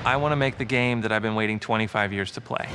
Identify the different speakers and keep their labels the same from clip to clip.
Speaker 1: I want to make the game that I've been waiting 25 years to play.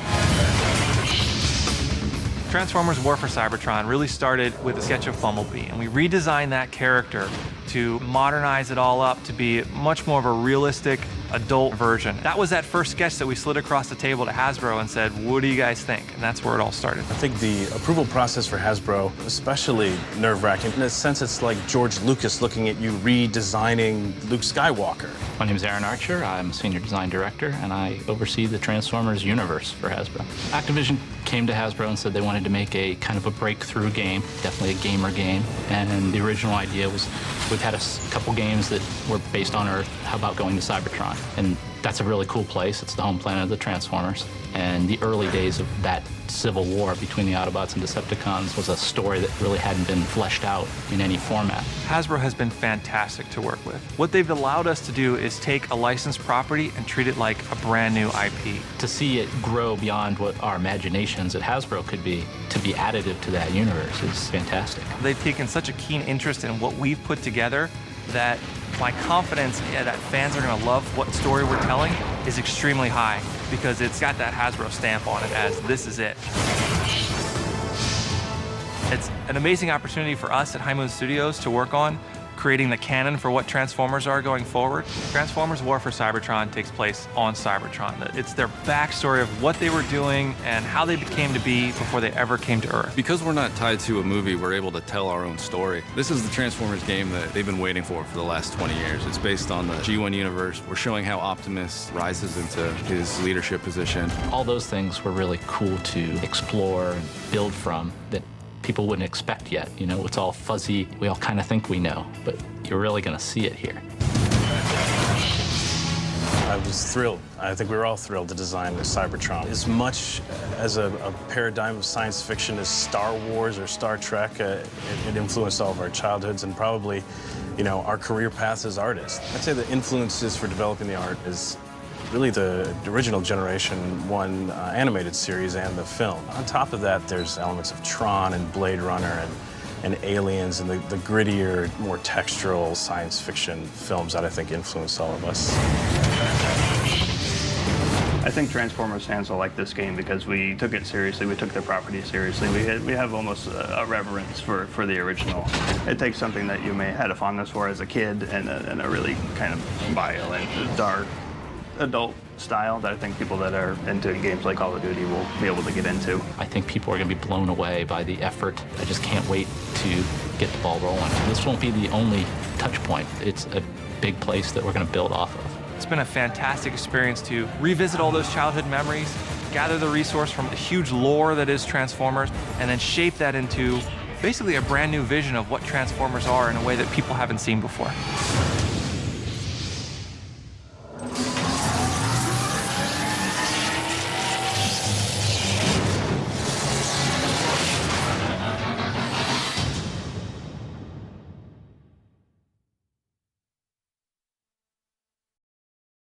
Speaker 1: Transformers War for Cybertron really started with a sketch of Bumblebee, and we redesigned that character to modernize it all up to be much more of a realistic adult version. That was that first sketch that we slid across the table to Hasbro and said, what do you guys think? And that's where it all started.
Speaker 2: I think the approval process for Hasbro, especially nerve-wracking. In a sense, it's like George Lucas looking at you redesigning Luke Skywalker.
Speaker 3: My name is Aaron Archer. I'm a senior design director, and I oversee the Transformers universe for Hasbro. Activision came to Hasbro and said they wanted to make a kind of a breakthrough game, definitely a gamer game. And the original idea was, we've had a couple games that were based on Earth. How about going to Cybertron? And that's a really cool place. It's the home planet of the Transformers. And the early days of that civil war between the Autobots and Decepticons was a story that really hadn't been fleshed out in any format.
Speaker 1: Hasbro has been fantastic to work with. What they've allowed us to do is take a licensed property and treat it like a brand new IP.
Speaker 3: To see it grow beyond what our imaginations at Hasbro could be, to be additive to that universe is fantastic.
Speaker 1: They've taken such a keen interest in what we've put together that my confidence that fans are going to love what story we're telling is extremely high, because it's got that Hasbro stamp on it as this is it. It's an amazing opportunity for us at High Moon Studios to work on creating the canon for what Transformers are going forward. Transformers War for Cybertron takes place on Cybertron. It's their backstory of what they were doing and how they became to be before they ever came to Earth.
Speaker 4: Because we're not tied to a movie, we're able to tell our own story. This is the Transformers game that they've been waiting for the last 20 years. It's based on the G1 universe. We're showing how Optimus rises into his leadership position.
Speaker 3: All those things were really cool to explore and build from that people wouldn't expect yet. You know, it's all fuzzy. We all kind of think we know, but you're really going to see it here.
Speaker 2: I was thrilled. I think we were all thrilled to design the Cybertron. As much as a paradigm of science fiction as Star Wars or Star Trek, it influenced all of our childhoods and probably, you know, our career paths as artists. I'd say the influences for developing the art is really the original Generation 1 animated series and the film. On top of that, there's elements of Tron and Blade Runner and Aliens and the grittier, more textural science fiction films that I think influenced all of us.
Speaker 5: I think Transformers fans will like this game because we took it seriously, we took the property seriously. We have almost a reverence for the original. It takes something that you may have had a fondness for as a kid and a really kind of violent, dark, adult style that I think people that are into games like Call of Duty will be able to get into.
Speaker 3: I think people are going to be blown away by the effort. I just can't wait to get the ball rolling. This won't be the only touch point. It's a big place that we're going to build off of.
Speaker 1: It's been a fantastic experience to revisit all those childhood memories, gather the resource from the huge lore that is Transformers, and then shape that into basically a brand new vision of what Transformers are in a way that people haven't seen before.